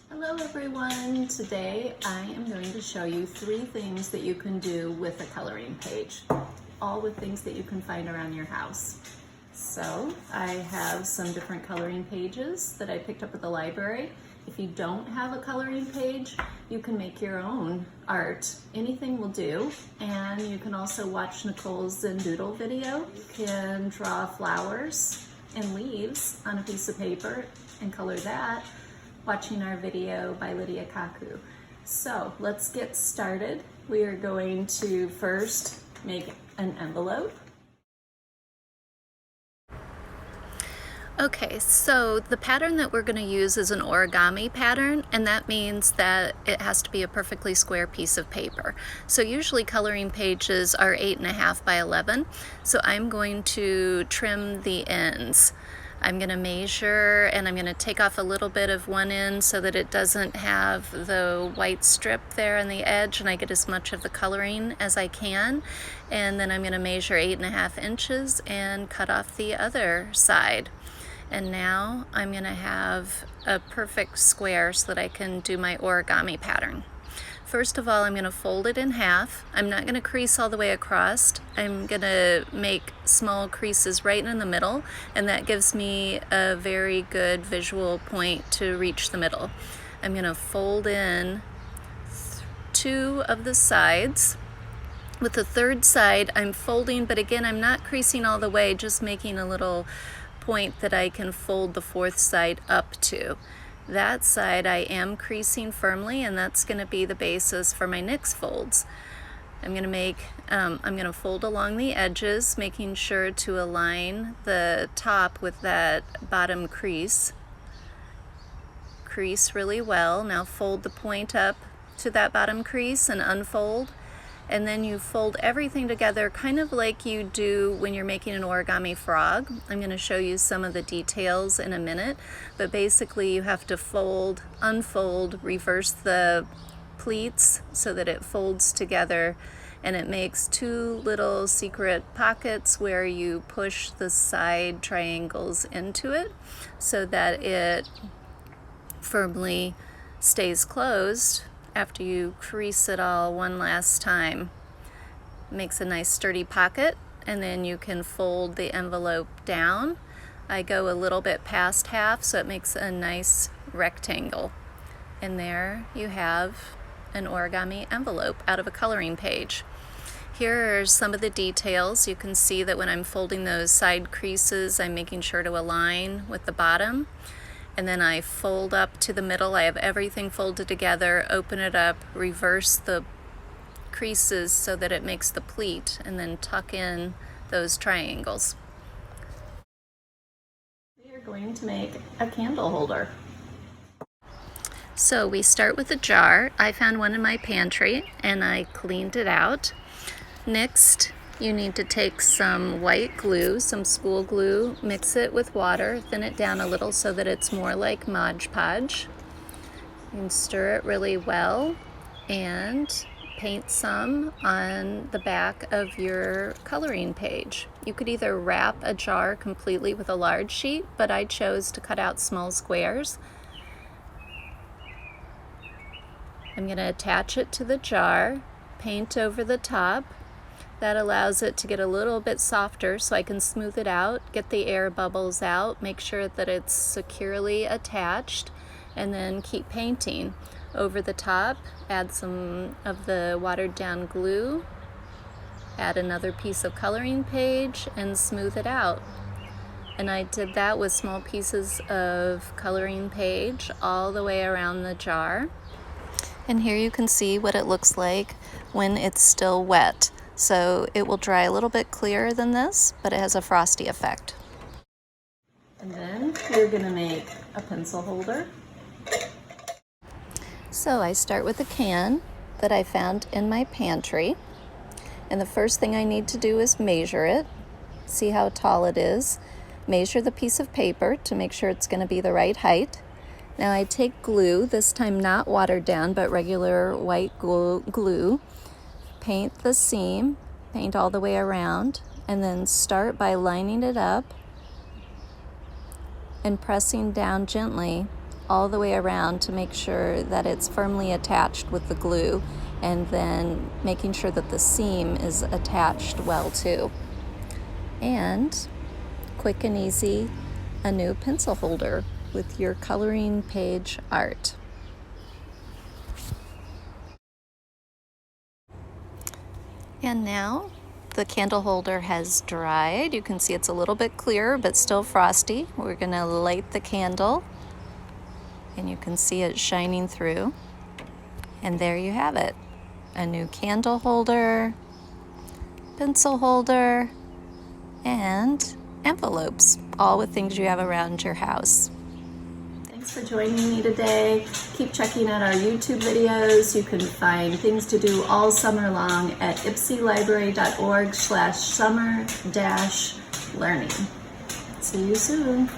Hello everyone! Today I am going to show you 3 things that you can do with a coloring page, all with things that you can find around your house. So I have some different coloring pages that I picked up at the library. If you don't have a coloring page, you can make your own art. Anything will do. And you can also watch Nicole's Zen Doodle video. You can draw flowers and leaves on a piece of paper and color that, watching our video by Lydia Kaku. So let's get started. We are going to first make an envelope. Okay, so the pattern that we're going to use is an origami pattern, and that means that it has to be a perfectly square piece of paper. So usually coloring pages are 8.5 by 11, so I'm going to trim the ends. I'm going to measure and I'm going to take off a little bit of one end so that it doesn't have the white strip there on the edge and I get as much of the coloring as I can. And then I'm going to measure 8.5 inches and cut off the other side. And now I'm going to have a perfect square so that I can do my origami pattern. First of all, I'm going to fold it in half. I'm not going to crease all the way across. I'm going to make small creases right in the middle, and that gives me a very good visual point to reach the middle. I'm going to fold in 2 of the sides. With the third side, I'm folding, but again, I'm not creasing all the way, just making a little point that I can fold the 4th side up to. That side I am creasing firmly, and that's going to be the basis for my next folds. I'm going to fold along the edges, making sure to align the top with that bottom crease. Crease really well. Now fold the point up to that bottom crease and unfold. And then you fold everything together kind of like you do when you're making an origami frog. I'm going to show you some of the details in a minute, but basically you have to fold, unfold, reverse the pleats so that it folds together, and it makes 2 little secret pockets where you push the side triangles into it so that it firmly stays closed after you crease it all one last time. Makes a nice sturdy pocket, and then you can fold the envelope down. I go a little bit past half so it makes a nice rectangle. And there you have an origami envelope out of a coloring page. Here are some of the details. You can see that when I'm folding those side creases, I'm making sure to align with the bottom. And then I fold up to the middle. I have everything folded together, open it up, reverse the creases so that it makes the pleat, and then tuck in those triangles. We are going to make a candle holder. So we start with a jar. I found one in my pantry and I cleaned it out. Next, you need to take some white glue, some school glue, mix it with water, thin it down a little so that it's more like Mod Podge. You can stir it really well and paint some on the back of your coloring page. You could either wrap a jar completely with a large sheet, but I chose to cut out small squares. I'm going to attach it to the jar, paint over the top. That allows it to get a little bit softer so I can smooth it out, get the air bubbles out, make sure that it's securely attached, and then keep painting. Over the top, add some of the watered down glue, add another piece of coloring page, and smooth it out. And I did that with small pieces of coloring page all the way around the jar. And here you can see what it looks like when it's still wet. So it will dry a little bit clearer than this, but it has a frosty effect. And then you're going to make a pencil holder. So I start with a can that I found in my pantry. And the first thing I need to do is measure it, see how tall it is, measure the piece of paper to make sure it's going to be the right height. Now I take glue, this time not watered down, but regular white glue. Paint the seam, paint all the way around, and then start by lining it up and pressing down gently all the way around to make sure that it's firmly attached with the glue, and then making sure that the seam is attached well too. And quick and easy, a new pencil holder with your coloring page art. And now the candle holder has dried. You can see it's a little bit clearer but still frosty. We're gonna light the candle and you can see it shining through. And there you have it. A new candle holder, pencil holder, and envelopes, all with things you have around your house. Thanks for joining me today. Keep checking out our YouTube videos. You can find things to do all summer long at ipselibrary.org/summer-learning. See you soon.